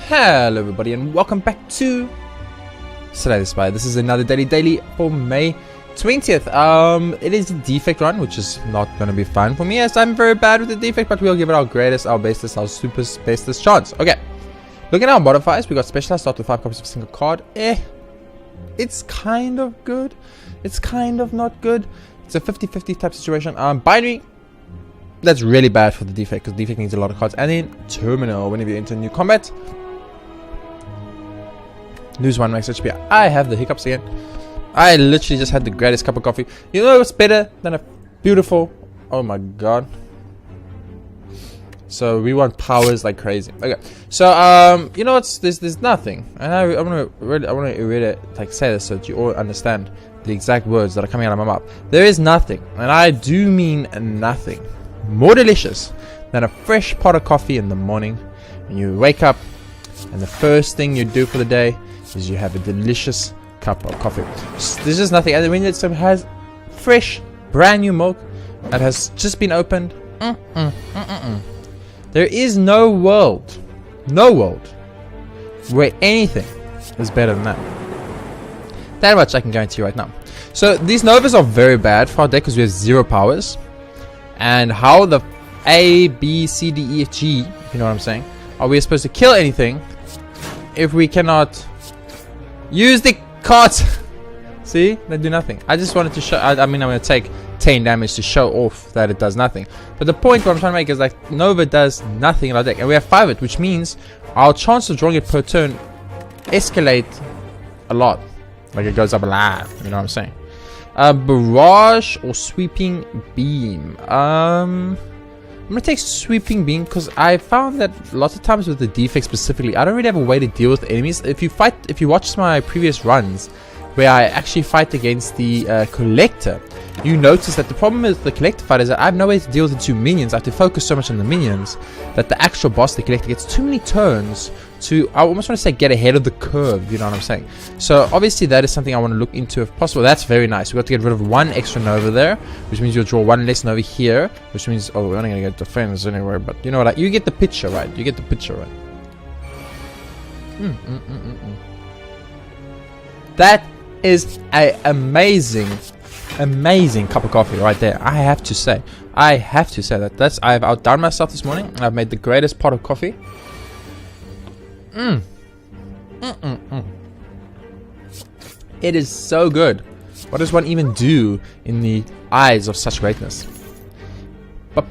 Hello everybody and welcome back to Slay the Spire. This is another daily for May 20th. It is a defect run, which is not going to be fun for me as I'm very bad with the defect, but we'll give it our greatest, our bestest, our super bestest chance. Okay, looking at our modifiers, we got specialized start with 5 copies of a single card. It's kind of good, it's kind of not good. It's a 50-50 type situation. Binary, that's really bad for the defect because defect needs a lot of cards. And then terminal, whenever you enter new combat, lose 1 max HP. I have the hiccups again. I literally just had the greatest cup of coffee. You know what's better than a beautiful... Oh my god. So we want powers like crazy. Okay. So you know what's there's nothing. And I want to really like say this so that you all understand the exact words that are coming out of my mouth. There is nothing, and I do mean nothing, more delicious than a fresh pot of coffee in the morning. And you wake up, and the first thing you do for the day is you have a delicious cup of coffee. There's just nothing. And when it has fresh, brand new milk that has just been opened, there is no world where anything is better than that. That much I can guarantee you right now. So these Novas are very bad for our deck because we have 0 powers. And how the A, B, C, D, E, F, G, if you know what I'm saying, are we supposed to kill anything if we cannot use the cards? See, they do nothing. I just wanted to show. I mean, I'm going to take 10 damage to show off that it does nothing. But the point what I'm trying to make is like Nova does nothing in our deck, and we have 5 of it, which means our chance of drawing it per turn escalate a lot. Like it goes up a lot. You know what I'm saying? Barrage or sweeping beam. I'm gonna take sweeping beam because I found that lots of times with the defect specifically, I don't really have a way to deal with enemies. If you watch my previous runs where I actually fight against the collector, you notice that the problem with the collector fight is that I have no way to deal with the 2 minions. I have to focus so much on the minions that the actual boss, the collector, gets too many turns to, I almost want to say, get ahead of the curve. You know what I'm saying? So obviously that is something I want to look into if possible. That's very nice. We got to get rid of 1 extra Nova there, which means you'll draw 1 less Nova here, which means, oh, we're only gonna get defense anyway. But you know what? You get the picture, right? You get the picture, right? That is an amazing cup of coffee right there. I have to say that I've outdone myself this morning, and I've made the greatest pot of coffee. It is so good. What does one even do in the eyes of such greatness? Go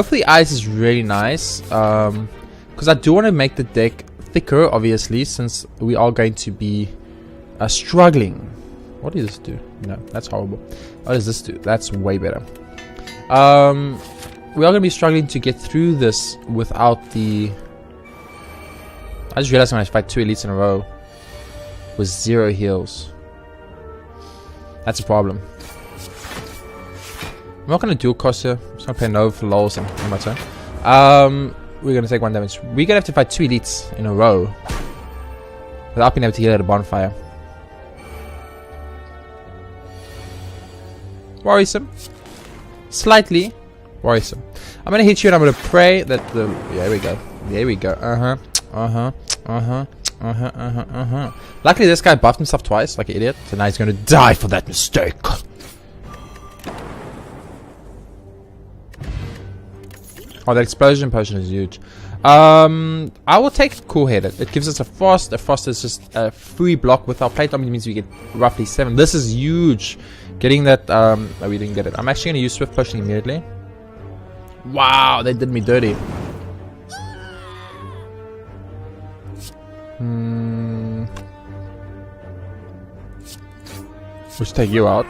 for the eyes is really nice, because I do want to make the deck thicker, obviously, since we are going to be struggling. What does this do? No, that's horrible. What does this do? That's way better. We are going to be struggling to get through this without the... I just realized when I fight 2 elites in a row with 0 heals. That's a problem. I'm not going to dual cost here. I'm just going to play Nova for lols and my turn. We're going to take 1 damage. We're going to have to fight 2 elites in a row without being able to heal at a bonfire. Worrisome. Slightly worrisome. I'm going to hit you and I'm going to pray that the... Yeah, there we go. There we go. Luckily this guy buffed himself twice like an idiot, so now he's going to die for that mistake. Oh, that explosion potion is huge. I will take Cool Headed. It gives us a frost. A frost is just a free block with our plate dominance, means we get roughly 7. This is huge. Getting that, oh, we didn't get it. I'm actually going to use Swift Potion immediately. Wow, they did me dirty. We'll just take you out.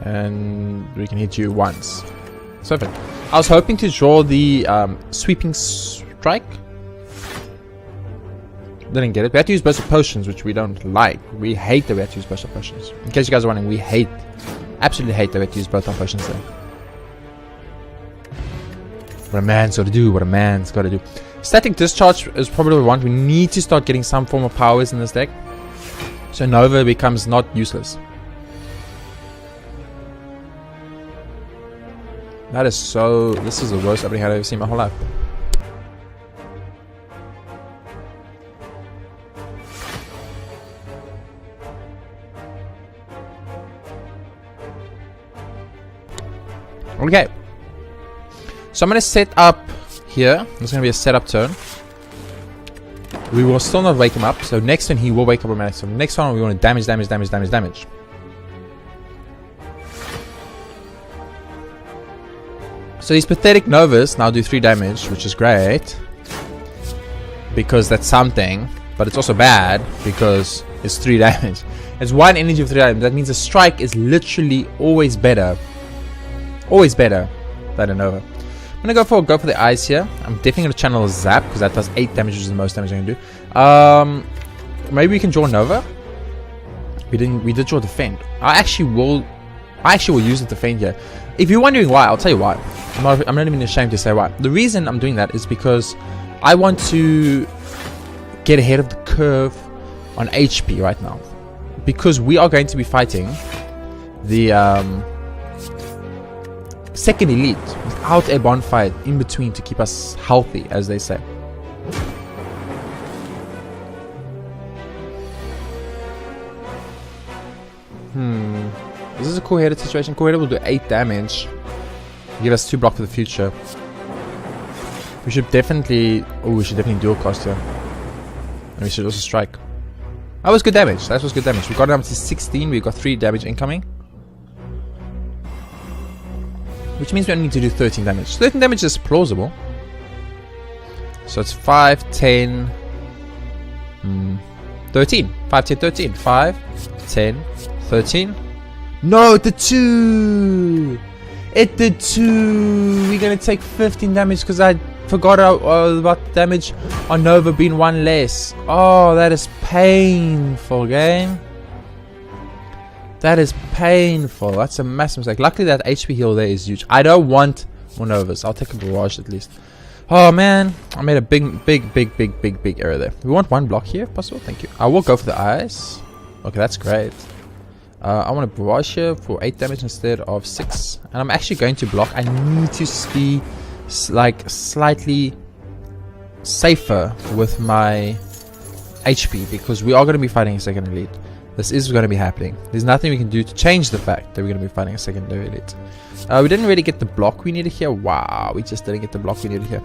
And we can hit you once. Perfect. I was hoping to draw the sweeping strike. Didn't get it. We had to use burst of potions, which we don't like. We hate that we had to use burst of potions. In case you guys are wondering, we absolutely hate that we had to use both our potions there. What a man's got to do. What a man's got to do. Static Discharge is probably what we want. We need to start getting some form of powers in this deck, so Nova becomes not useless. That is so... This is the worst opening hand I've ever seen in my whole life. Okay. So I'm going to set up here. It's going to be a setup turn. We will still not wake him up. So next turn he will wake up automatically. So next one we want to damage. So these pathetic Novas now do 3 damage, which is great. Because that's something. But it's also bad because it's 3 damage. It's 1 energy of 3 damage. That means a strike is literally always better. Always better than a Nova. I'm gonna go for the eyes here. I'm definitely gonna channel a Zap because that does 8 damage, which is the most damage I can do. Maybe we can draw Nova. We did draw Defend. I actually will use the Defend here. If you're wondering why, I'll tell you why. I'm not even ashamed to say why. The reason I'm doing that is because I want to get ahead of the curve on HP right now. Because we are going to be fighting the second elite without a bonfire in between to keep us healthy, as they say. This is a cool-headed situation. Cool-headed will do 8 damage. Give us 2 block for the future. We should definitely dual cost here. And we should also strike. That was good damage. That was good damage. We got it up to 16. We got 3 damage incoming. Which means we only need to do 13 damage. 13 damage is plausible. So it's 5, 10, 13. 5, 10, 13. 5, 10, 13. No, it did 2. It did 2. We're going to take 15 damage because I forgot about the damage on Nova being 1 less. Oh, that is painful, game. That is painful. That's a massive mistake. Luckily, that HP heal there is huge. I don't want more Novas. I'll take a barrage at least. Oh, man. I made a big error there. We want 1 block here, if possible. Thank you. I will go for the eyes. Okay, that's great. I want a barrage here for 8 damage instead of 6. And I'm actually going to block. I need to be like slightly safer with my HP because we are going to be fighting a second elite. This is going to be happening. There's nothing we can do to change the fact that we're going to be fighting a secondary elite. We didn't really get the block we needed here. Wow, we just didn't get the block we needed here.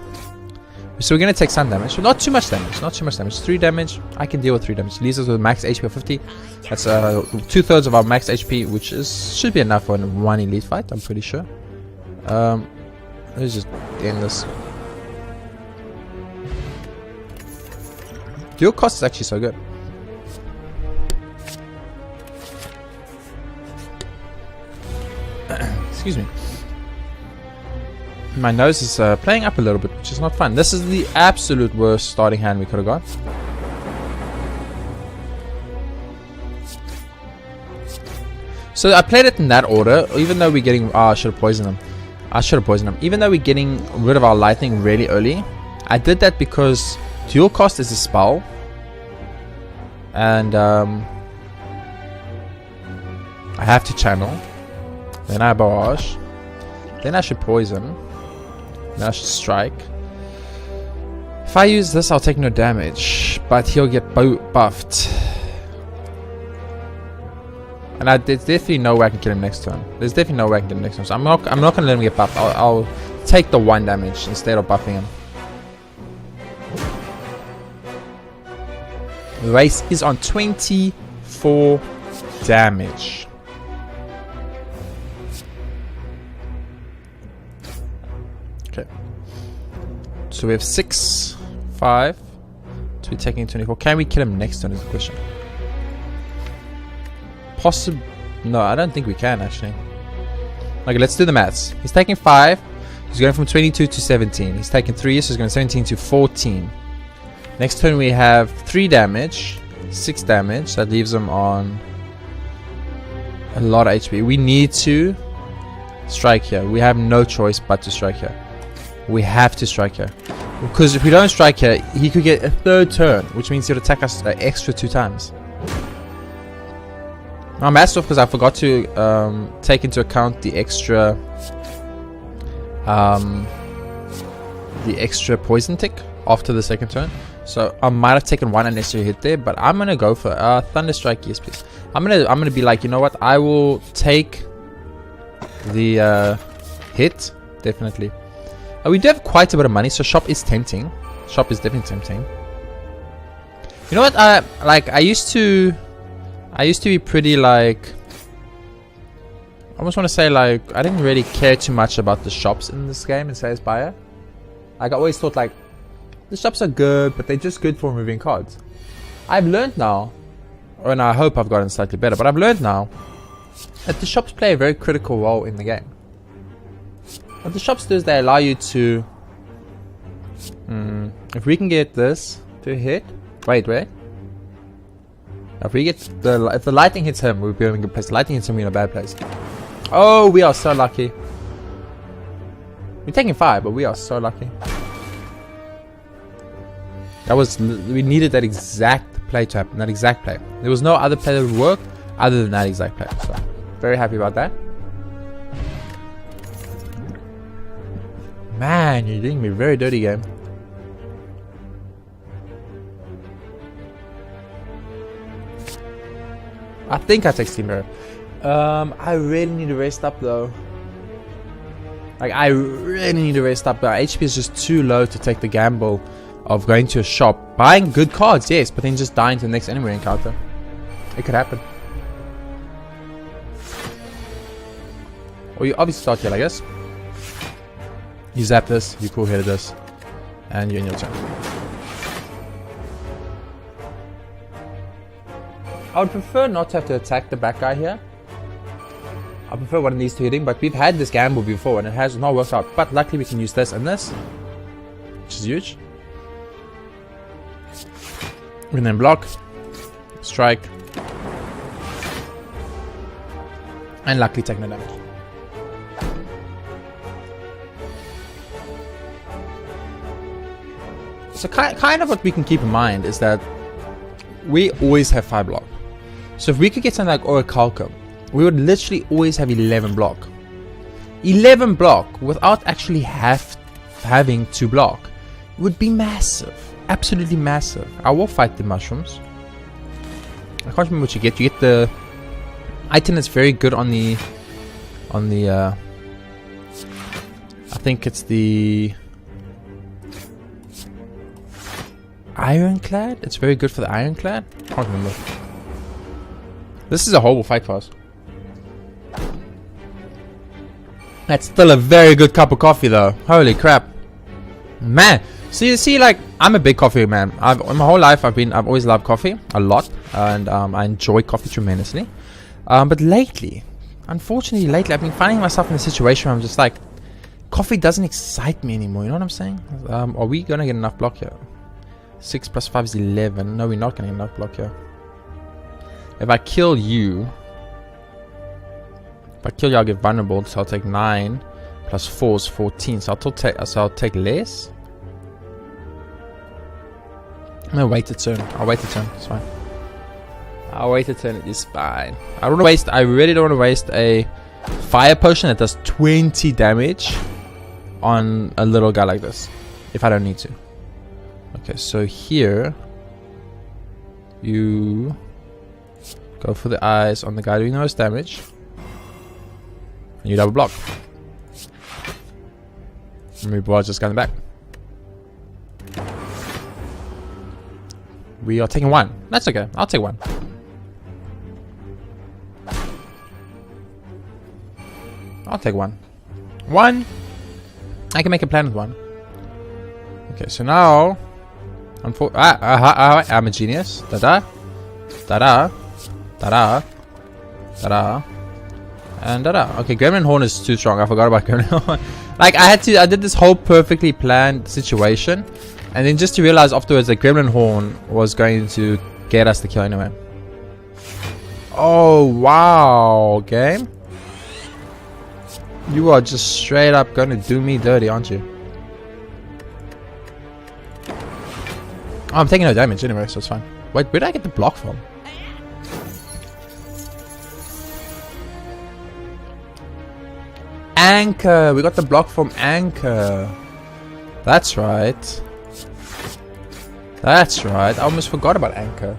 So we're going to take some damage. So not too much damage. Not too much damage. 3 damage. I can deal with 3 damage. Leaves us with max HP of 50. That's 2/3 of our max HP, which should be enough for one elite fight. I'm pretty sure. Let's just end this. Dual cost is actually so good. Excuse me. My nose is playing up a little bit, which is not fun. This is the absolute worst starting hand we could have got. So I played it in that order, even though we're getting... I should have poisoned him. Even though we're getting rid of our lightning really early, I did that because dual cost is a spell. And I have to channel. Then I barrage. Then I should poison. Then I should strike. If I use this, I'll take no damage. But he'll get buffed. And there's definitely no way I can kill him next turn. So I'm not going to let him get buffed. I'll take the 1 damage instead of buffing him. The race is on 24 damage. Okay. So we have 6, 5. So we're taking 24. Can we kill him next turn is the question. Possible? No, I don't think we can actually. Okay, let's do the maths. He's taking 5. He's going from 22 to 17. He's taking 3, so he's going 17 to 14. Next turn we have 3 damage, 6 damage. That leaves him on a lot of HP. We need to strike here. We have no choice but to strike here. We have to strike here. Because if we don't strike here, he could get a 3rd turn, which means he'll attack us an extra 2 times. I'm messed off because I forgot to take into account the extra poison tick after the 2nd turn. So I might have taken 1 unnecessary hit there, but I'm gonna go for Thunder Strike. Yes, please. I'm gonna be like, you know what? I will take the hit, definitely. We do have quite a bit of money, so shop is tempting. Shop is definitely tempting. You know what? I used to be pretty like. I almost want to say like I didn't really care too much about the shops in this game in Slay the Spire. Like I always thought like the shops are good, but they're just good for removing cards. I've learned now, and I hope I've gotten slightly better, but I've learned now that the shops play a very critical role in the game. What the shops do is they allow you to... if we can get this to hit... Wait. If we get if the lightning hits him, we'll be in a good place. The lightning hits him, we're in a bad place. Oh, we are so lucky. We're taking 5, but we are so lucky. We needed that exact play to happen. That exact play. There was no other play that would work other than that exact play. So, very happy about that. Man, you're doing me a very dirty game. I think I take Steam Mirror. I really need to rest up though. Like I really need to rest up. But HP is just too low to take the gamble of going to a shop, buying good cards, yes, but then just dying to the next enemy encounter. It could happen. Or you obviously start here, I guess. You zap this, you cool headed this, and you're in your turn. I would prefer not to have to attack the back guy here. I prefer one of these two hitting, but we've had this gamble before and it has not worked out. But luckily we can use this and this, which is huge. And then block, strike, and luckily take no damage. So kind of what we can keep in mind is that we always have 5 block. So if we could get something like Orichalcum, we would literally always have 11 block. 11 block without actually having to block would be massive. Absolutely massive. I will fight the mushrooms. I can't remember what you get. You get the item that's very good on the I think it's the Ironclad? It's very good for the Ironclad? I can't remember. This is a horrible fight for us. That's still a very good cup of coffee though. Holy crap. Man. So you see, like, I'm a big coffee man. My whole life I've always loved coffee a lot. And I enjoy coffee tremendously. But lately, unfortunately lately, I've been finding myself in a situation where I'm just like, coffee doesn't excite me anymore. You know what I'm saying? Are we gonna get enough block here? 6 plus 5 is 11. No, we're not going to get enough block here. If I kill you, I'll get vulnerable. So I'll take 9 plus 4 is 14. So I'll take less. I'm going to wait a turn. I'll wait a turn. It's fine. I'll wait a turn. It is fine. I really don't want to waste a fire potion that does 20 damage on a little guy like this. If I don't need to. Okay, so here you go for the eyes on the guy doing the most damage, and you double block. Remove barrage just going back. We are taking 1. That's okay. I'll take 1. I'll take 1. 1. I can make a plan with 1. Okay, so now. I'm a genius. Da-da. Da-da. Da-da. Da-da. And da-da. Okay, Gremlin Horn is too strong. I forgot about Gremlin Horn. Like, I did this whole perfectly planned situation. And then just to realize afterwards that Gremlin Horn was going to get us the kill anyway. Oh, wow. Game. You are just straight up going to do me dirty, aren't you? Oh, I'm taking no damage anyway, so it's fine. Wait, where did I get the block from? Anchor! We got the block from Anchor. That's right. That's right. I almost forgot about Anchor.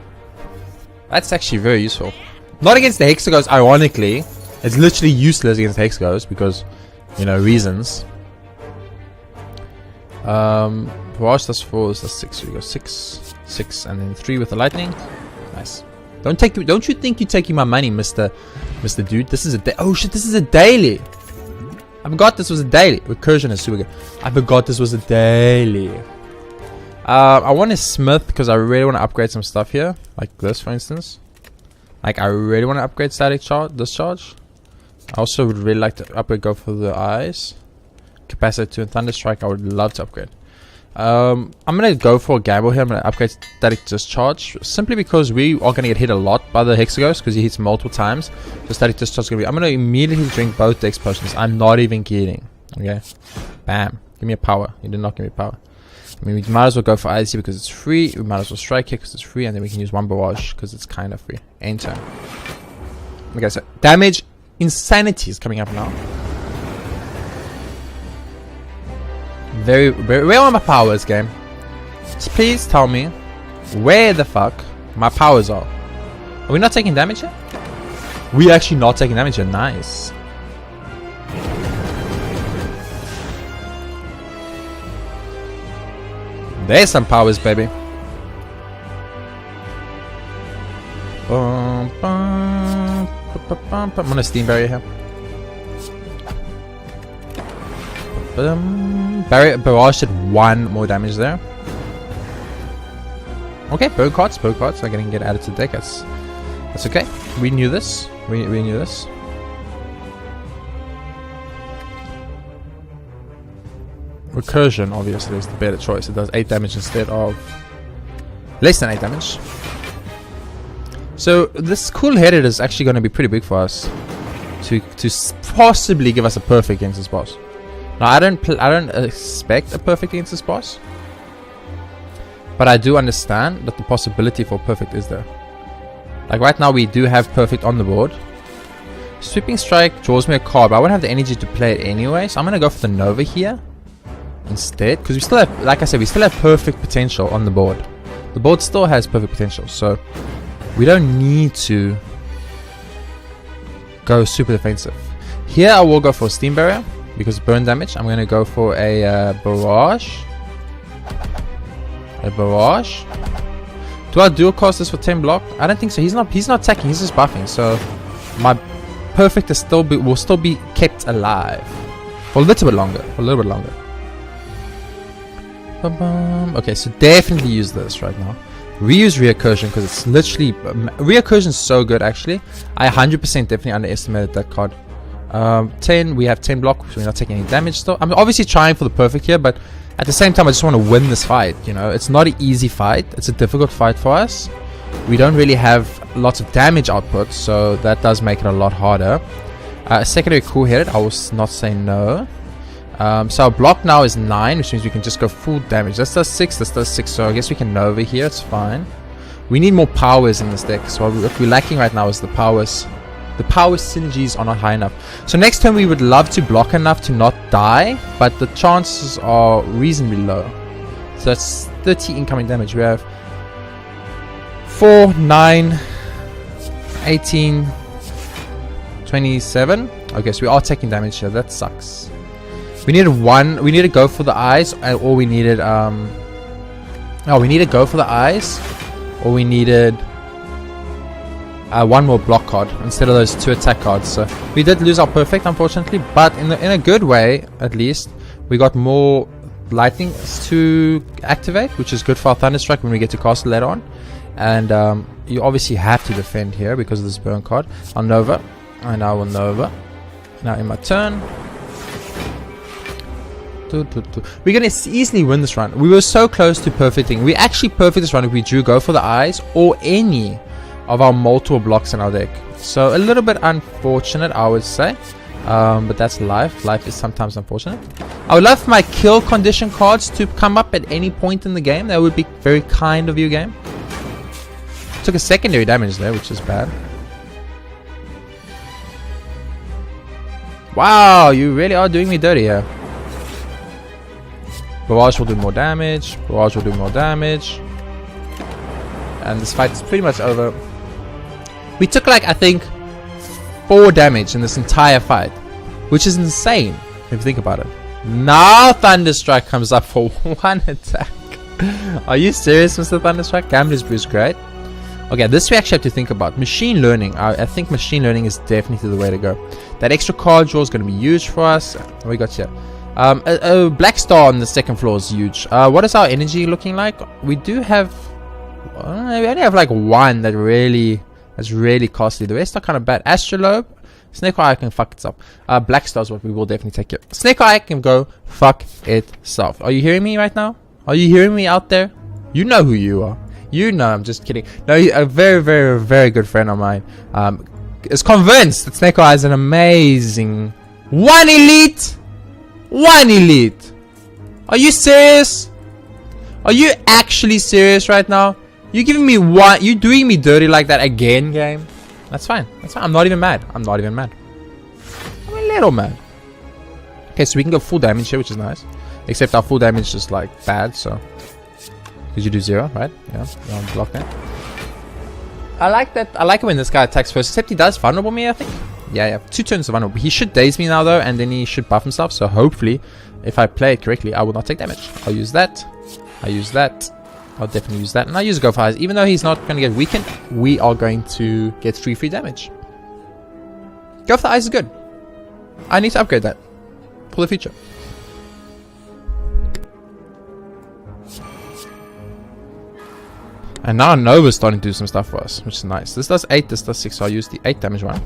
That's actually very useful. Not against the Hexagons, ironically. It's literally useless against the Hexagons because you know, reasons. Barrage, that's 4, that's 6. So we go 6, 6, and then 3 with the lightning. Nice. Don't you think you're taking my money, Mr. Dude? This is a oh shit, this is a daily. I forgot this was a daily. Recursion is super good. I forgot this was a daily. I want a smith because I really want to upgrade some stuff here, like this, for instance. Like I really want to upgrade static discharge. I also would really like to go for the eyes, capacity 2, and thunder strike. I would love to upgrade. I'm gonna go for a gamble here. I'm gonna upgrade static discharge simply because we are gonna get hit a lot by the Hexaghost because he hits multiple times. So static discharge is gonna be. I'm gonna immediately drink both Dex potions. I'm not even kidding. Okay, bam. Give me a power. You did not give me power. I mean, we might as well go for IC because it's free. We might as well strike here because it's free, and then we can use 1 barrage because it's kind of free. Enter. Okay, so damage insanity is coming up now. Very, where are my powers, game? Just please tell me where the fuck my powers are. Are we not taking damage here? We actually not taking damage here. Nice. There's some powers, baby. I'm gonna steam barrier here. Barrage did 1 more damage there. Okay, bow cards are going to get added to the deck. That's okay. We knew this. We knew this. Recursion obviously is the better choice. It does 8 damage instead of less than 8 damage. So this cool-headed is actually going to be pretty big for us to possibly give us a perfect against this boss. Now I don't expect a perfect against this boss, but I do understand that the possibility for perfect is there. Like right now we do have perfect on the board. Sweeping strike draws me a card, but I won't have the energy to play it anyway, so I'm gonna go for the Nova here instead, because we still have, like I said, we still have perfect potential on the board. The board still has perfect potential, so we don't need to go super defensive. Here I will go for a steam barrier. Because burn damage, I'm gonna go for a barrage. A barrage. Do I dual cast this for 10 block? I don't think so. He's not attacking. He's just buffing. So my perfect is will still be kept alive for a little bit longer. Okay, so definitely use this right now. Reuse Recursion because it's literally Recursion is so good actually. I 100% definitely underestimated that card. 10, we have 10 block, so we're not taking any damage still. I'm obviously trying for the perfect here, but at the same time I just want to win this fight, you know. It's not an easy fight, it's a difficult fight for us. We don't really have lots of damage output, so that does make it a lot harder. Secondary cool-headed, I will not say no. So our block now is 9, which means we can just go full damage. This does 6, this does 6, so I guess we can Nova here, it's fine. We need more powers in this deck, so what we're lacking right now is the powers. The power synergies are not high enough. So next turn we would love to block enough to not die, but the chances are reasonably low. So that's 30 incoming damage. We have 4, 9, 18, 27. Okay, so we are taking damage here. That sucks. We needed 1. We need to go for the eyes, or we needed we need to go for the eyes, or we needed 1 more block card instead of those 2 attack cards. So we did lose our perfect, unfortunately, but in a good way, at least we got more lightning to activate, which is good for our Thunderstrike when we get to cast it later on. And you obviously have to defend here because of this burn card. I'll Nova, and I will Nova. Now in my turn, we're gonna easily win this run. We were so close to perfecting. We actually perfect this run if we do go for the eyes or any of our multiple blocks in our deck. So a little bit unfortunate, I would say, but that's life. Life is sometimes unfortunate. I would love my kill condition cards to come up at any point in the game. That would be very kind of you, game. Took a secondary damage there, which is bad. Wow, you really are doing me dirty here. Barrage will do more damage. Barrage will do more damage. And this fight is pretty much over. We took like, I think, 4 damage in this entire fight, which is insane. If you think about it. Now Thunderstrike comes up for 1 attack. Are you serious, Mr. Thunderstrike? Gambler's Brew is great. Okay, this we actually have to think about. Machine learning. I think machine learning is definitely the way to go. That extra card draw is going to be huge for us. What we got here? A black star on the second floor is huge. What is our energy looking like? We do have... we only have like one that's really costly. The rest are kind of bad. Astrolabe. Snake Eye can fuck itself. Black Star is what we will definitely take here. Snake Eye can go fuck itself. Are you hearing me right now? Are you hearing me out there? You know who you are. You know, I'm just kidding. No, a very, very, very good friend of mine is convinced that Snake Eye is an amazing... One elite! Are you serious? Are you actually serious right now? You giving me one? You doing me dirty like that again, game? That's fine. That's fine. I'm not even mad. I'm not even mad. I'm a little mad. Okay, so we can go full damage here, which is nice. Except our full damage is like bad, so... Because you do 0, right? Yeah, you block that. I like that. I like it when this guy attacks first. Except he does vulnerable me, I think. Yeah. 2 turns of vulnerable. He should daze me now, though, and then he should buff himself. So hopefully, if I play it correctly, I will not take damage. I'll use that. I'll definitely use that. And I'll use Go for Eyes. Even though he's not going to get weakened, we are going to get free damage. Go for the Eyes is good. I need to upgrade that for the future. And now Nova's starting to do some stuff for us, which is nice. This does 8, this does 6, so I'll use the 8 damage one.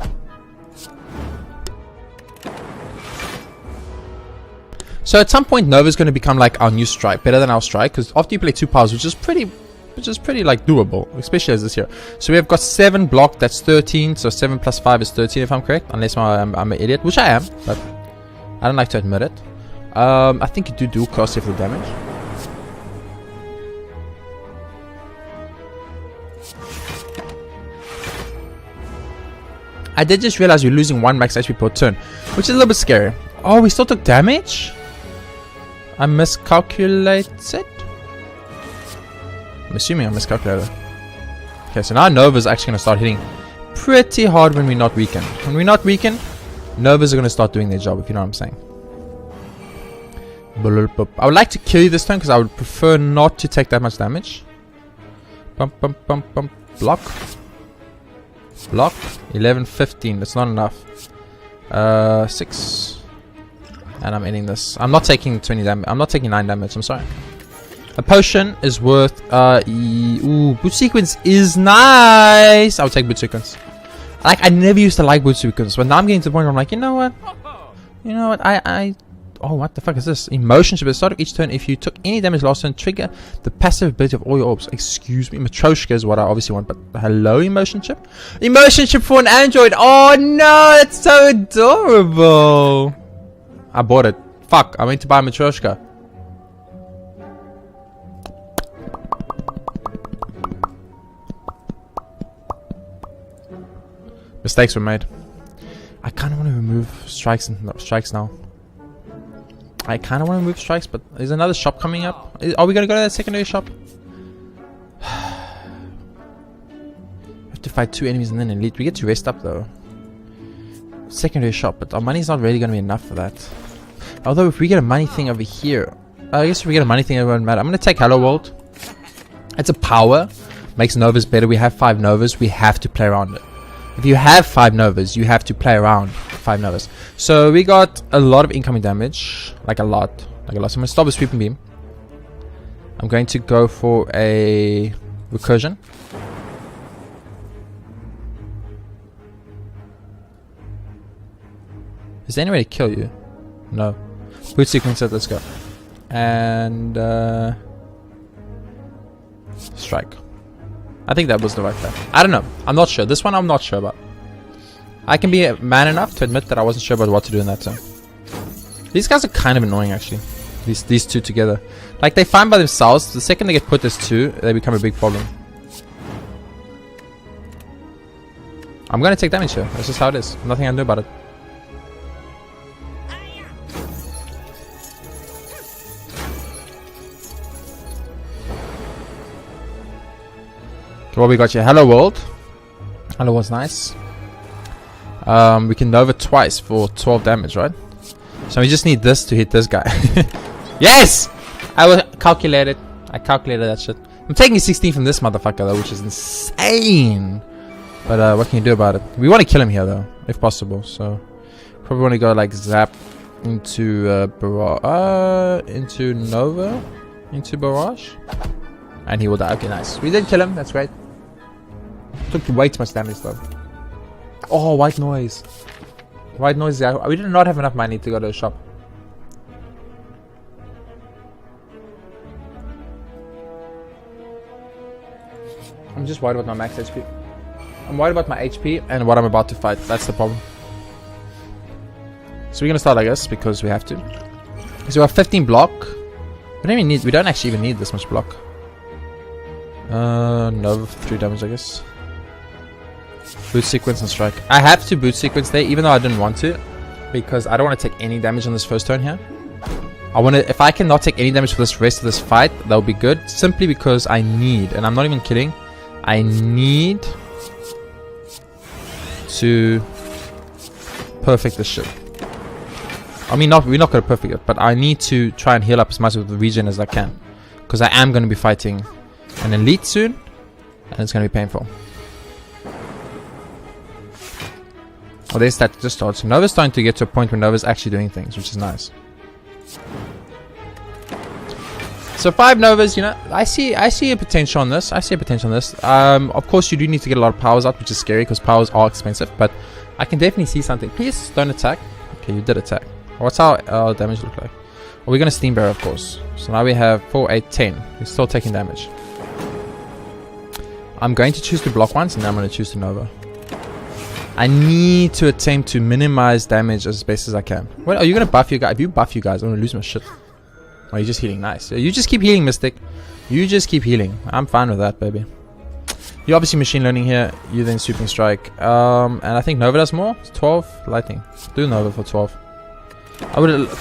So at some point Nova's going to become like our new strike, better than our strike, because after you play 2 powers, which is pretty like doable, especially as this here. So we have got 7 blocked, that's 13, so 7 plus 5 is 13 if I'm correct, unless I'm an idiot, which I am, but I don't like to admit it. I think you do dual cast for the damage. I did just realize we're losing 1 max HP per turn, which is a little bit scary. Oh, we still took damage? I miscalculated? I'm assuming I miscalculated. Okay, so now Nova's actually going to start hitting pretty hard when we're not weakened. When we're not weakened, Novas are going to start doing their job, if you know what I'm saying. I would like to kill you this turn because I would prefer not to take that much damage. Block. Block. 11, 15. That's not enough. 6. And I'm ending this. I'm not taking 20 damage. I'm not taking 9 damage. I'm sorry. A potion is worth... ooh, boot sequence is nice. I would take boot sequence. I never used to like boot sequence, but now I'm getting to the point where I'm like, you know what? Oh, what the fuck is this? Emotion ship. At the start of each turn, if you took any damage last turn, trigger the passive ability of all your orbs. Excuse me. Matryoshka is what I obviously want, but hello, emotion chip? Emotion chip for an android. Oh no, that's so adorable. I bought it. Fuck, I went to buy Matryoshka. Mistakes were made. I kind of want to remove strikes now. I kind of want to remove strikes, but is another shop coming up? Are we going to go to that secondary shop? We have to fight 2 enemies and then elite. We get to rest up though. Secondary shop, but our money's not really going to be enough for that. Although if we get a money thing over here, I guess if we get a money thing, it won't matter. I'm going to take Hello World. It's a power. Makes Novas better. We have 5 Novas. We have to play around it. If you have 5 Novas, you have to play around 5 Novas. So we got a lot of incoming damage. Like a lot. So I'm going to stop with Sweeping Beam. I'm going to go for a Recursion. Is there any way to kill you? No. Boot sequence set, let's go. And strike. I think that was the right play. I don't know. I'm not sure. This one I'm not sure about. I can be man enough to admit that I wasn't sure about what to do in that turn. These guys are kind of annoying actually. These two together. Like they're fine by themselves. The second they get put as 2, they become a big problem. I'm gonna take damage here. That's just how it is. Nothing I can do about it. Okay, what we got here? Hello World. Hello World's nice. We can Nova twice for 12 damage, right? So we just need this to hit this guy. Yes! I will calculate it. I calculated that shit. I'm taking 16 from this motherfucker though, which is insane. But what can you do about it? We want to kill him here though, if possible. So probably want to go like zap into into Nova, into Barrage, and he will die. Okay, nice. We did kill him. That's great. Took way too much damage though. Oh, white noise. White noise. We did not have enough money to go to the shop. I'm just worried about my max HP. I'm worried about my HP and what I'm about to fight. That's the problem. So we're gonna start like this because we have to. So we have 15 block. We don't actually even need this much block. No, 3 damage I guess. Boot sequence and strike. I have to boot sequence there even though I didn't want to, because I don't want to take any damage on this first turn here. I want to, if I cannot take any damage for this rest of this fight, that would be good. Simply because I need, and I'm not even kidding, I need to perfect this shit. I mean, we're not going to perfect it, but I need to try and heal up as much of the regen as I can, because I am going to be fighting an elite soon, and it's going to be painful. Oh, there's that just started. So Nova's starting to get to a point where Nova's actually doing things, which is nice. So 5 Novas, you know, I see a potential on this. Of course, you do need to get a lot of powers out, which is scary because powers are expensive. But I can definitely see something. Please don't attack. Okay, you did attack. What's our damage look like? Well, we're gonna Steam Barrier, of course. So now we have 4, 8, 10. We're still taking damage. I'm going to choose to block once, and then I'm going to choose to Nova. I need to attempt to minimize damage as best as I can. What are you gonna buff your guy? If you buff you guys, I'm gonna lose my shit. Oh, you're just healing. Nice. You just keep healing, Mystic. You just keep healing. I'm fine with that, baby. You're obviously machine learning here. You then sweeping strike. And I think Nova does more. It's 12 lightning. Do Nova for 12.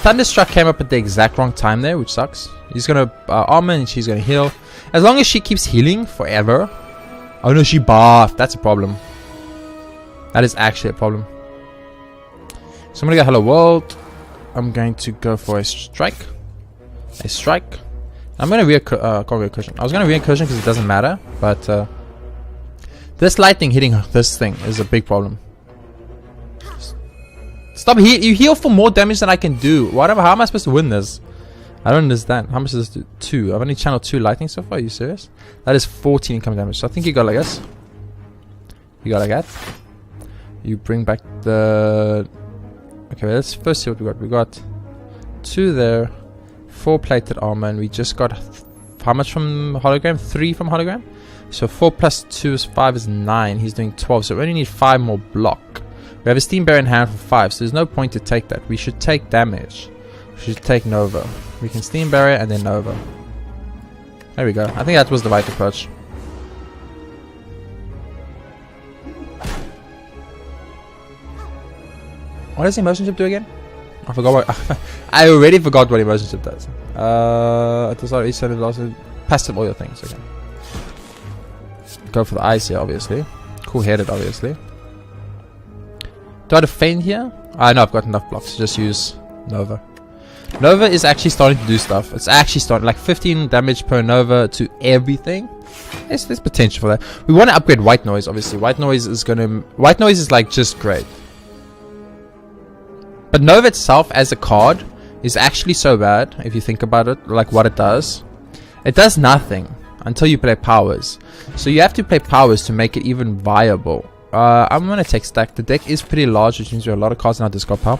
Thunderstruck came up at the exact wrong time there, which sucks. He's gonna armor and she's gonna heal. As long as she keeps healing forever. Oh no, she buffed. That's a problem. That is actually a problem. So I'm gonna go Hello World. I'm going to go for a strike. A strike. I'm gonna re-incursion. I was gonna re-incursion because it doesn't matter, but this lightning hitting this thing is a big problem. Stop heal. You heal for more damage than I can do. Whatever. How am I supposed to win this? I don't understand. How much does this do? 2. I've only channeled 2 lightning so far. Are you serious? That is 14 incoming damage. So I think you go like this. You go like that. You bring back the... Okay, let's first see what we got. We got 2 there. 4 plated armor. And we just got... How much from hologram? 3 from hologram? So 4 plus 2 is 5 is 9. He's doing 12. So we only need 5 more block. We have a Steam Barrier in hand for 5. So there's no point to take that. We should take damage. We should take Nova. We can Steam Barrier and then Nova. There we go. I think that was the right approach. What does Emotion Chip do again? I forgot what... I already forgot what Emotion Chip does. At the start of each sentence, also passive all your things. Okay. Go for the ice here, obviously. Cool-headed, obviously. Do I defend here? I know I've got enough blocks to just use Nova. Nova is actually starting to do stuff. It's actually starting like 15 damage per Nova to everything. There's potential for that. We want to upgrade White Noise, obviously. White Noise is like just great. But Nova itself as a card is actually so bad if you think about it, like what it does. It does nothing until you play powers. So you have to play powers to make it even viable. I'm gonna take stack. The deck is pretty large, which means we have a lot of cards in our discard pile.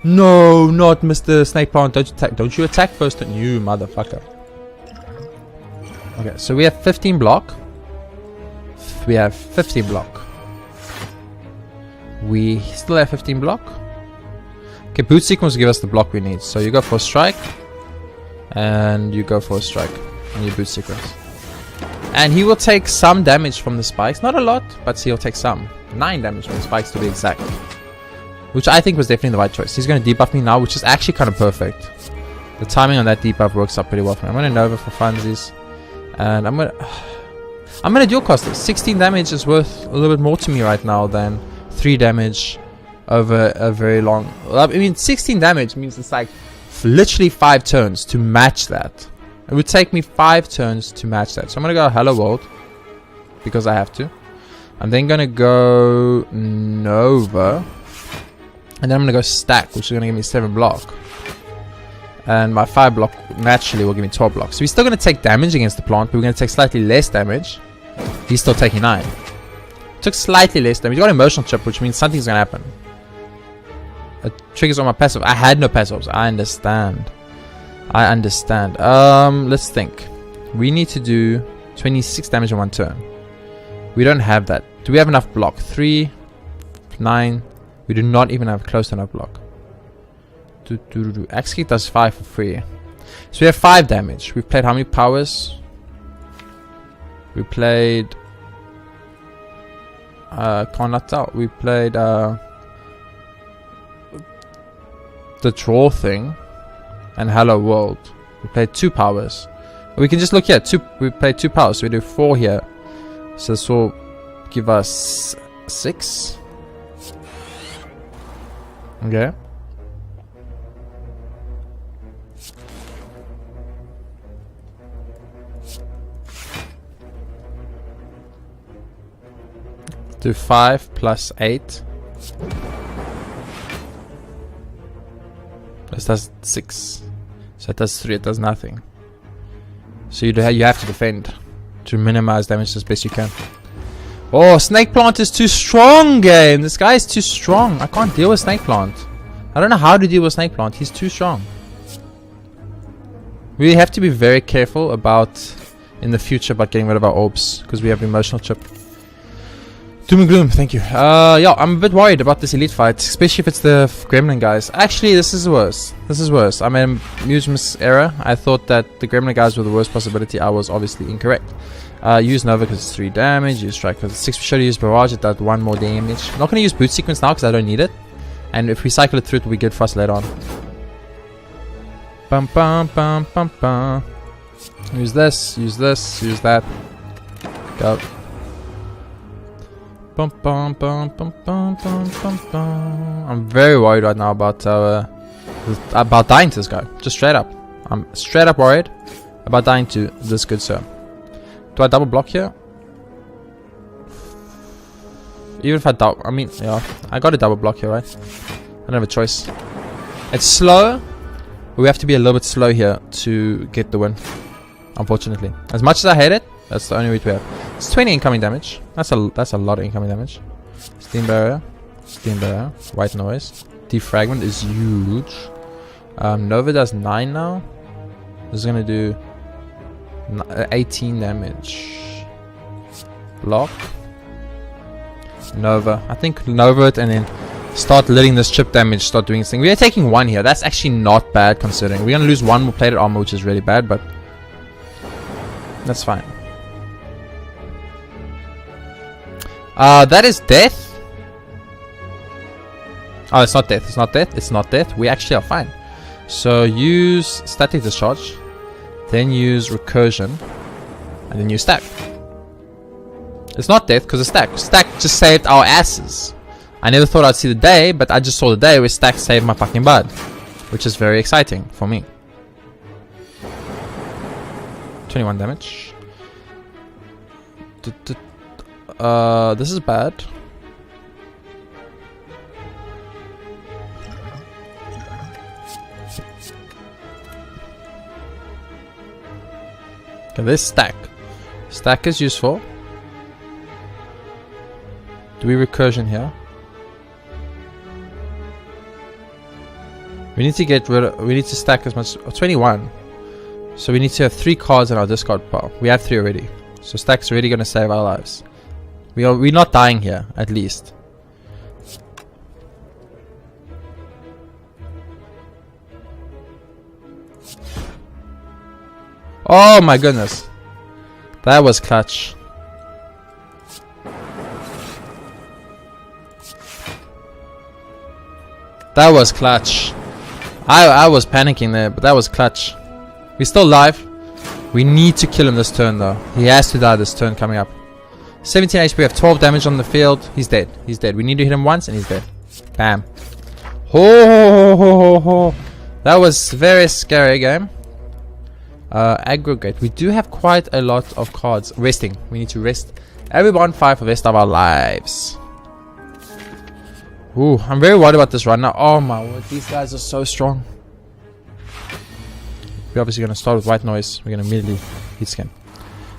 No, not Mr. Snake Plant. Don't you attack. Don't you attack first, you motherfucker. Okay, so we have 15 block. We have 15 block. We still have 15 block. Okay, boot sequence will give us the block we need. So you go for a strike, and you go for a strike, and you boot sequence. And he will take some damage from the spikes. Not a lot, but he'll take some. 9 damage from the spikes to be exact. Which I think was definitely the right choice. He's going to debuff me now, which is actually kind of perfect. The timing on that debuff works out pretty well for me. I'm going to Nova for funsies. And I'm going to dual cost it. 16 damage is worth a little bit more to me right now than 3 damage over a very long... I mean, 16 damage means it's like literally 5 turns to match that. It would take me 5 turns to match that. So I'm going to go Hello World, because I have to. I'm then going to go Nova. And then I'm going to go Stack, which is going to give me 7 block. And my 5 block naturally will give me 12 block. So we're still going to take damage against the plant, but we're going to take slightly less damage. He's still taking 9. Took slightly less damage. You got emotional chip, which means something's going to happen. It triggers on my passive. I had no passives. I understand. I understand. Let's think. We need to do 26 damage in 1 turn. We don't have that. Do we have enough block? 3, 9. We do not even have close to enough block. Axe kick does 5 for free. So we have 5 damage. We've played how many powers? We played... cannot tell. We played the draw thing and Hello World. We played 2 powers. We can just look here. We played 2 powers. So we do 4 here. So this will give us 6. Okay. Do 5 plus 8. This does 6. So it does 3. It does nothing. So you have to defend to minimize damage as best you can. Oh, Snake Plant is too strong, game. This guy is too strong. I can't deal with Snake Plant. I don't know how to deal with Snake Plant. He's too strong. We have to be very careful about in the future about getting rid of our orbs because we have emotional chip. Doom and gloom, thank you. Yeah, I'm a bit worried about this elite fight, especially if it's the Gremlin guys. Actually, this is worse. This is worse. I made a huge error. I thought that the Gremlin guys were the worst possibility. I was obviously incorrect. Use Nova because it's 3 damage. Use Strike because it's 6. We should have used Barrage. It does 1 more damage. I'm not going to use Boot Sequence now because I don't need it. And if we cycle it through, it will be good for us later on. Bum bum bum bum bum. Use this. Use this. Use that. Go. Bum, bum, bum, bum, bum, bum, bum, bum. I'm very worried right now about dying to this guy. Just straight up. I'm straight up worried about dying to this good sir. Do I double block here? Even if I double, I mean, yeah, I got a double block here, right? I don't have a choice. It's slow. We have to be a little bit slow here to get the win. Unfortunately, as much as I hate it, that's the only way to have. It's 20 incoming damage. That's a lot of incoming damage. Steam barrier, white noise. Defragment is huge. Nova does 9 now. This is gonna do 18 damage. Block. Nova. I think Nova it and then start letting this chip damage start doing its thing. We are taking 1 here. That's actually not bad considering. We're gonna lose 1 more plated armor, which is really bad, but that's fine. That is death. Oh, it's not death. It's not death. It's not death. We actually are fine. So use static discharge, then use recursion, and then use stack. It's not death because it's stack. Stack just saved our asses. I never thought I'd see the day, but I just saw the day where stack saved my fucking butt, which is very exciting for me. 21 damage. This is bad. Okay, this stack. Stack is useful. Do we recursion here? We need to get rid of, we need to stack as much, 21. So we need to have 3 cards in our discard pile. We have 3 already. So stack's really going to save our lives. We're not dying here, at least. Oh my goodness. That was clutch. That was clutch. I was panicking there, but that was clutch. We're still alive. We need to kill him this turn though. He has to die this turn coming up. 17 HP, we have 12 damage on the field. He's dead. He's dead. We need to hit him once and he's dead. Bam. Oh, that was very scary game. Aggregate. We do have quite a lot of cards. Resting. We need to rest everyone 5 for the rest of our lives. Ooh, I'm very worried about this right now. Oh my word, these guys are so strong. We're obviously going to start with white noise. We're going to immediately hit skin.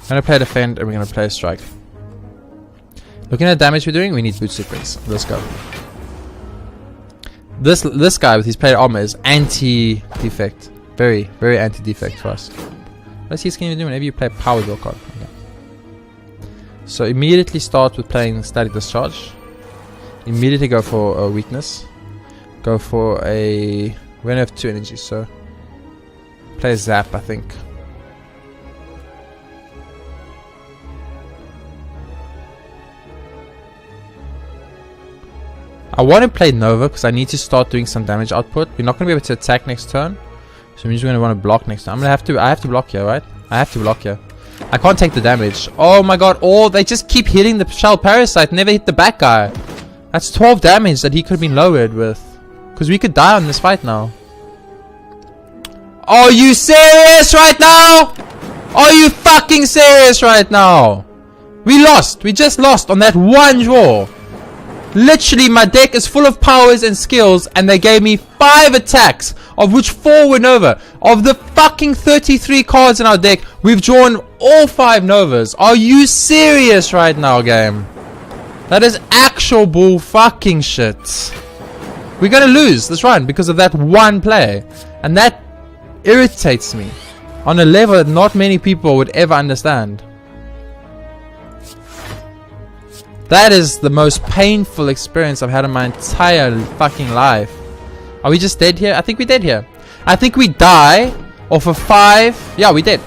We're going to play defend and we're going to play strike. Looking at the damage we're doing, we need boot sequence. Let's go. This guy with his plated armor is anti-defect. Very, very anti-defect for us. Let's see, can you do whenever you play a power draw card. Okay. So immediately start with playing static discharge. Immediately go for a weakness. Go for a... we only have 2 energies, so play a zap, I think. I want to play Nova because I need to start doing some damage output. We're not going to be able to attack next turn, so I'm just going to want to block next turn. I'm going to I have to block here, right? I have to block here. I can't take the damage. Oh my god! Oh, they just keep hitting the shell parasite. Never hit the back guy. That's 12 damage that he could have been lowered with. Because we could die on this fight now. Are you serious right now? Are you fucking serious right now? We lost. We just lost on that one draw. Literally, my deck is full of powers and skills, and they gave me 5 attacks, of which 4 were Nova. Of the fucking 33 cards in our deck, we've drawn all 5 Novas. Are you serious right now, game? That is actual bull fucking shit. We're gonna lose this run because of that one play, and that irritates me on a level that not many people would ever understand. That is the most painful experience I've had in my entire fucking life. Are we just dead here? I think we're dead here. I think we die off of 5. Yeah, we did.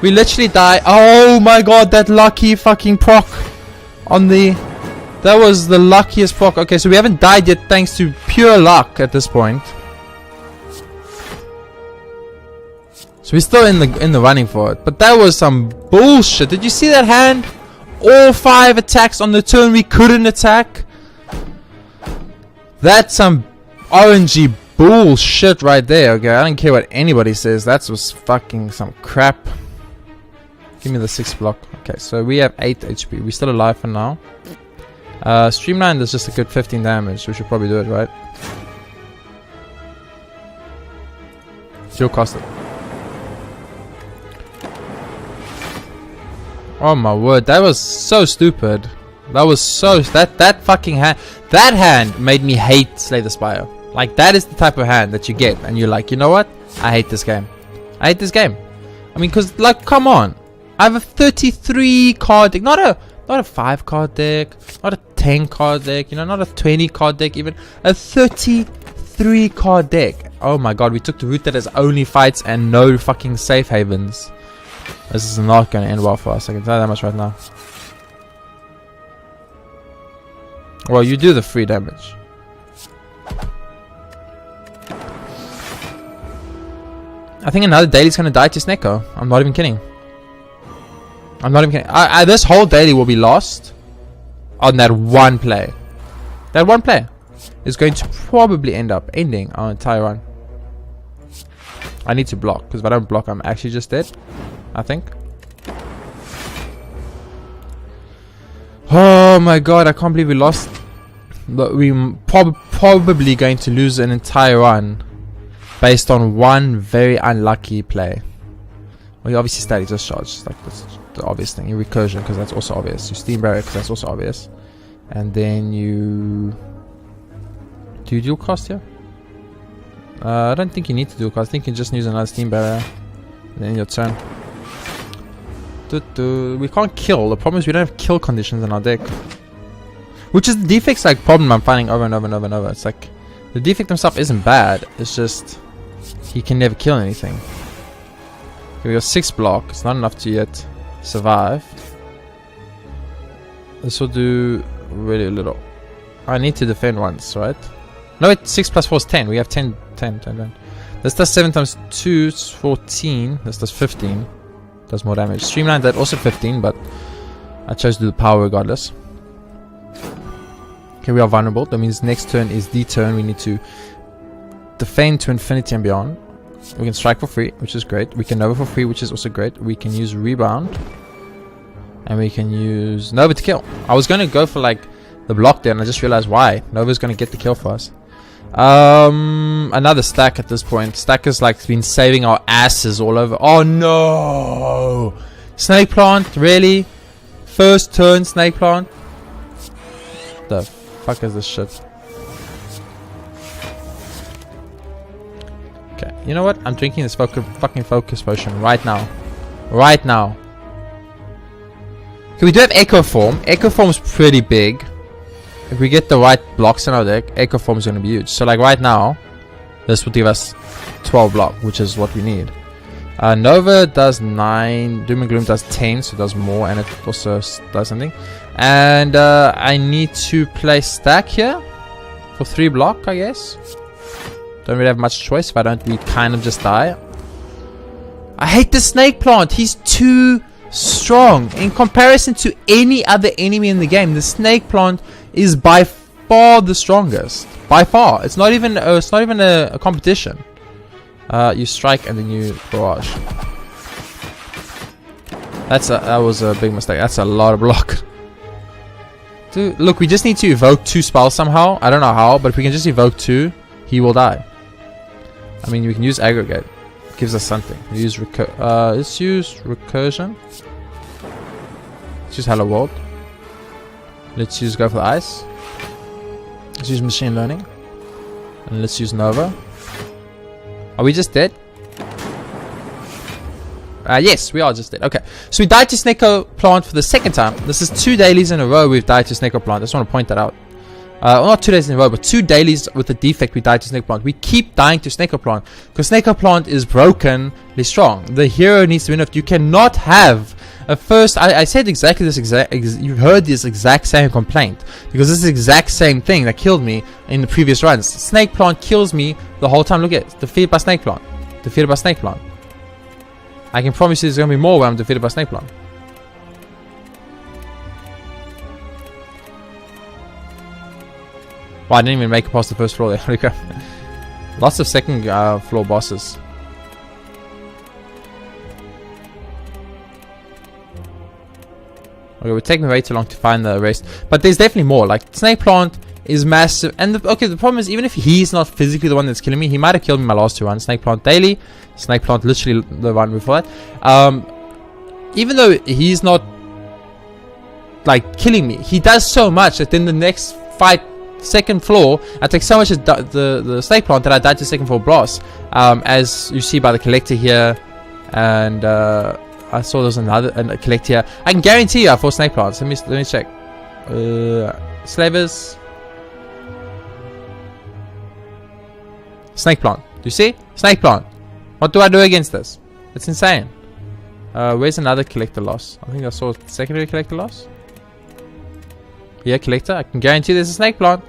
We literally die. Oh my god, that lucky fucking proc on the... that was the luckiest proc. Okay, so we haven't died yet thanks to pure luck at this point. So we're still in the running for it. But that was some bullshit. Did you see that hand? All 5 attacks on the turn we couldn't attack. That's some RNG bullshit right there. Okay, I don't care what anybody says. That was fucking some crap. Give me the 6 block. Okay, so we have 8 HP. We're still alive for now. Streamline is just a good 15 damage. We should probably do it, right? Still cost it. Oh my word, that was so stupid. That was so... that fucking hand... that hand made me hate Slay the Spire. Like, that is the type of hand that you get and you're like, you know what? I hate this game. I hate this game. I mean, because, like, come on. I have a 33 card deck. Not a 5 card deck. Not a 10 card deck. You know, not a 20 card deck even. A 33 card deck. Oh my god, we took the route that has only fights and no fucking safe havens. This is not going to end well for us. I can tell you that much right now. Well, you do the free damage. I think another daily's going to die to Sneko. I'm not even kidding. I'm not even kidding. This whole daily will be lost on that one play. That one play is going to probably end up ending our entire run. I need to block, because if I don't block, I'm actually just dead. I think. Oh my god, I can't believe we lost. But we're probably going to lose an entire run based on one very unlucky play. Well, you obviously static discharge, like that's the obvious thing. Your recursion, because that's also obvious. Your steam barrier, because that's also obvious. And then you... do you dual cast here? I don't think you need to dual cast. I think you can just use another steam barrier. And then your turn. We can't kill. The problem is we don't have kill conditions in our deck. Which is the defect's like problem I'm finding over and over and over and over. It's like the defect himself isn't bad. It's just he can never kill anything. Okay, we got 6 block. It's not enough to yet survive. This will do really little. I need to defend once, right? No, wait, 6 plus 4 is 10. We have 10. This does 7 times 2 is 14. This does 15. Does more damage. Streamline that also 15, but I chose to do the power regardless. Okay, we are vulnerable. That means next turn is the turn we need to defend to infinity and beyond. We can strike for free, which is great. We can Nova for free, which is also great. We can use Rebound. And we can use Nova to kill. I was going to go for like the block there, and I just realized why. Nova's going to get the kill for us. Another stack at this point. Stack has like been saving our asses all over. Oh no! Snake Plant, really? First turn Snake Plant? The fuck is this shit? Okay, you know what? I'm drinking this fucking focus potion right now. Right now. Okay, we do have Echo Form. Echo Form's pretty big. If we get the right blocks in our deck, Echo Form is going to be huge. So like right now, this would give us 12 block, which is what we need. Nova does 9, Doom and Gloom does 10, so it does more, and it also does something. And I need to play Stack here for 3 block, I guess. Don't really have much choice. If I don't, we kind of just die. I hate the Snake Plant. He's too strong in comparison to any other enemy in the game. The Snake Plant is by far the strongest. By far. It's not even a competition. You strike and then you barrage. That was a big mistake. That's a lot of block. Dude, look, we just need to evoke 2 spells somehow. I don't know how, but if we can just evoke 2, he will die. I mean, we can use Aggregate. It gives us something. Let's use Recursion. Let's use Hello World. Let's use Go for the Ice. Let's use Machine Learning. And let's use Nova. Are we just dead? Yes, we are just dead. Okay. So we died to Sneko Plant for the second time. This is 2 dailies in a row we've died to Sneko Plant. I just want to point that out. Well, not 2 days in a row, but 2 dailies with a defect we died to Sneko Plant. We keep dying to Sneko Plant because Sneko Plant is brokenly strong. The hero needs to be nerfed. You cannot have a first... I said exactly this you heard this exact same complaint because this is the exact same thing that killed me in the previous runs. Snake Plant kills me the whole time. Look at it. Defeated by Snake Plant. Defeated by Snake Plant. I can promise you there's going to be more when I'm defeated by Snake Plant. Well, I didn't even make it past the first floor there. Lots of second floor bosses. Okay, we're taking way too long to find the rest. But there's definitely more. Like, Snake Plant is massive. And the problem is, even if he's not physically the one that's killing me, he might have killed me my last 2 runs. Snake Plant daily. Snake Plant literally the one before that. Even though he's not, like, killing me, he does so much that in the next fight, second floor, I take so much of the Snake Plant that I died to second floor boss. As you see by the collector here. And, I saw there's a collect here. I can guarantee you I have 4 Snake Plants. Let me check. Slavers. Snake Plant. Do you see? Snake Plant. What do I do against this? It's insane. Where's another collector loss? I think I saw a secondary collector loss. Yeah, collector. I can guarantee there's a Snake Plant.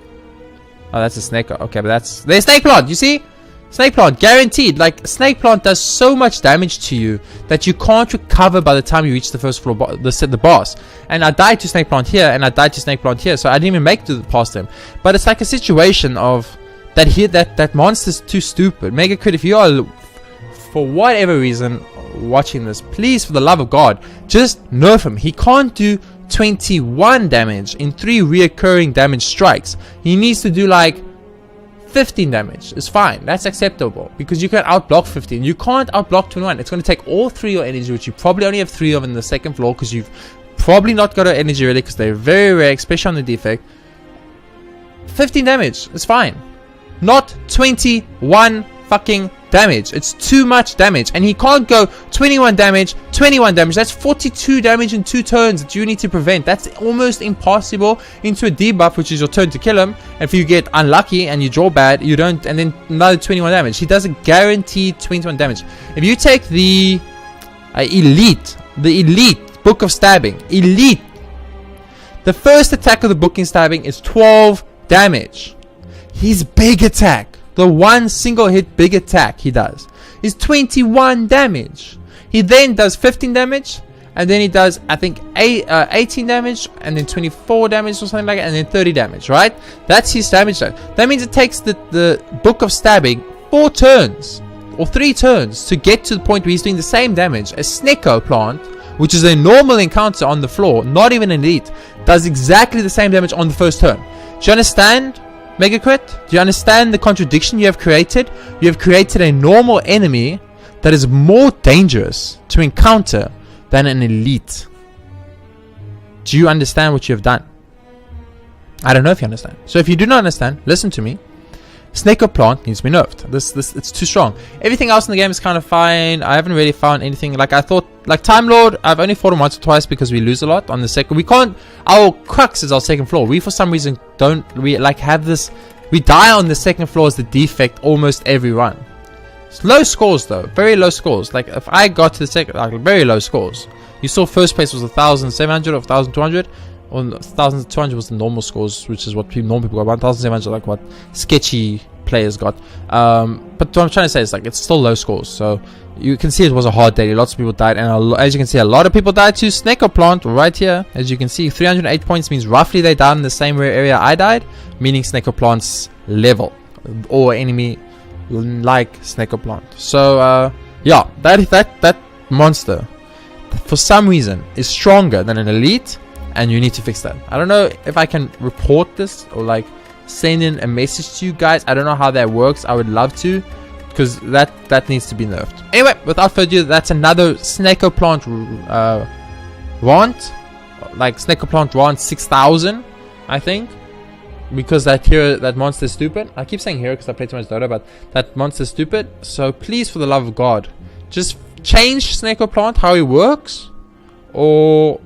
Oh, that's a snake. Okay, but there's Snake Plant. You see? Snake Plant, guaranteed. Like, Snake Plant does so much damage to you that you can't recover by the time you reach the first floor, the boss. And I died to Snake Plant here, and I died to Snake Plant here, so I didn't even make it past him. But it's like a situation of that monster's too stupid. Mega Crit, if you are, for whatever reason, watching this, please, for the love of God, just nerf him. He can't do 21 damage in 3 reoccurring damage strikes. He needs to do like 15 damage. It's fine. That's acceptable because you can outblock 15. You can't outblock 21. It's going to take all 3 of your energy, which you probably only have 3 of in the second floor because you've probably not got an energy ready because they're very rare, especially on the defect. 15 damage. It's fine. Not 21 fucking damage. It's too much damage. And he can't go 21 damage, 21 damage. That's 42 damage in 2 turns that you need to prevent. That's almost impossible into a debuff, which is your turn to kill him. If you get unlucky and you draw bad, you don't, and then another 21 damage. He does a guaranteed 21 damage. If you take the elite Book of Stabbing, elite, the first attack of the Book of Stabbing is 12 damage. His big attack, the one single hit big attack he does, is 21 damage. He then does 15 damage, and then he does, I think, 18 damage, and then 24 damage or something like that, and then 30 damage, right? That's his damage though. That means it takes the Book of Stabbing 4 turns, or 3 turns, to get to the point where he's doing the same damage as Snecko Plant, which is a normal encounter on the floor, not even an elite, does exactly the same damage on the first turn. Do you understand, Mega Crit? Do you understand the contradiction you have created? You have created a normal enemy that is more dangerous to encounter than an elite. Do you understand what you have done? I don't know if you understand. So if you do not understand, listen to me. Snecko Plant needs to be nerfed. It's too strong. Everything else in the game is kind of fine. I haven't really found anything like I thought. Like Time Lord, I've only fought him once or twice because we lose a lot on the second. We can't. Our crux is our second floor. We for some reason don't. We like have this. We die on the second floor as the defect almost every run. It's low scores though, very low scores. Like if I got to the second, like very low scores. You saw first place was 1,700 or 1,200. Or 1,200 was the normal scores, which is what normal people got. 1,700 like what sketchy players got. But what I'm trying to say is like it's still low scores. So you can see it was a hard day. Lots of people died, and as you can see, a lot of people died to Snecko Plant right here. As you can see, 308 points means roughly they died in the same area I died, meaning Snecko Plant's level or enemy like Snecko Plant. So yeah, that monster for some reason is stronger than an elite, and you need to fix that. I don't know if I can report this or like send in a message to you guys. I don't know how that works. I would love to, because that needs to be nerfed. Anyway, without further ado, that's another Snecko Plant rant, like Snecko Plant rant 6,000, I think, because that monster is stupid. I keep saying hero because I play too much Dota, but that monster is stupid. So please, for the love of God, just change Snecko Plant how he works, or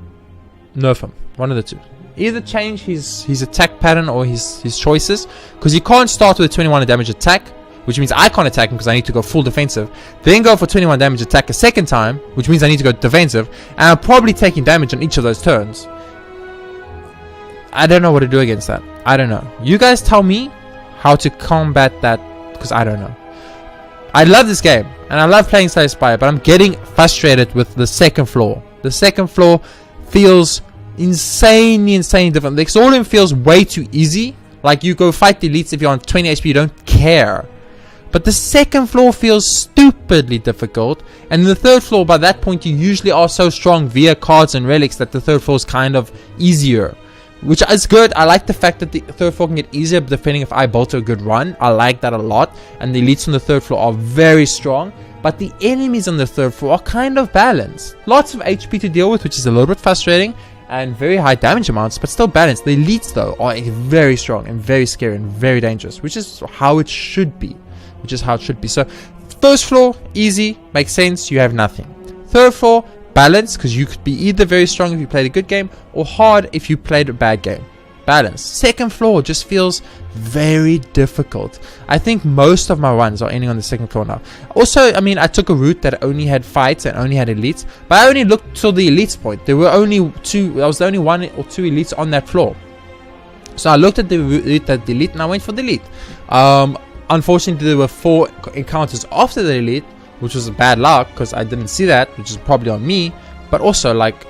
nerf him. One of the two. Either change his attack pattern or his choices, because you can't start with a 21 damage attack, which means I can't attack him because I need to go full defensive, then go for 21 damage attack a second time, which means I need to go defensive, and I'm probably taking damage on each of those turns. I don't know what to do against that. I don't know. You guys tell me how to combat that, because I don't know. I love this game and I love playing Slay the Spire, but I'm getting frustrated with the second floor. The second floor feels insanely different. The Exorbium feels way too easy. Like you go fight the elites if you're on 20 HP, you don't care. But the second floor feels stupidly difficult, and the third floor, by that point, you usually are so strong via cards and relics that the third floor is kind of easier, which is good. I like the fact that the third floor can get easier depending if I built a good run. I like that a lot, and the elites on the third floor are very strong, but the enemies on the third floor are kind of balanced. Lots of HP to deal with, which is a little bit frustrating, and very high damage amounts, but still balanced. The elites though are very strong and very scary and very dangerous, which is how it should be. So first floor, easy, makes sense, you have nothing. Third floor, balance, because you could be either very strong if you played a good game, or hard if you played a bad game. Balance. Second floor just feels very difficult. I think most of my runs are ending on the second floor now. Also, I mean, I took a route that only had fights and only had elites, but I only looked till the elites point. There were only two. I was the only one or two elites on that floor. So I looked at the route at the elite and I went for the elite. Unfortunately, there were 4 encounters after the elite, which was bad luck because I didn't see that, which is probably on me. But also, like,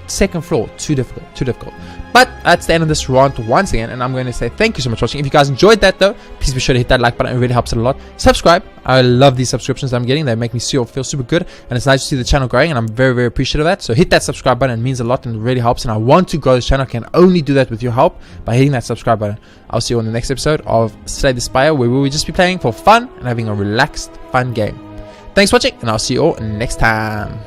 second floor, too difficult. But that's the end of this rant once again, and I'm going to say thank you so much for watching. If you guys enjoyed that though, please be sure to hit that like button. It really helps it a lot. Subscribe. I love these subscriptions that I'm getting. They make me feel super good, and it's nice to see the channel growing, and I'm very appreciative of that. So hit that subscribe button. It means a lot and it really helps, and I want to grow this channel. I can only do that with your help by hitting that subscribe button. I'll see you on the next episode of Slay the Spire, where we will just be playing for fun and having a relaxed, fun game. Thanks for watching, and I'll see you all next time.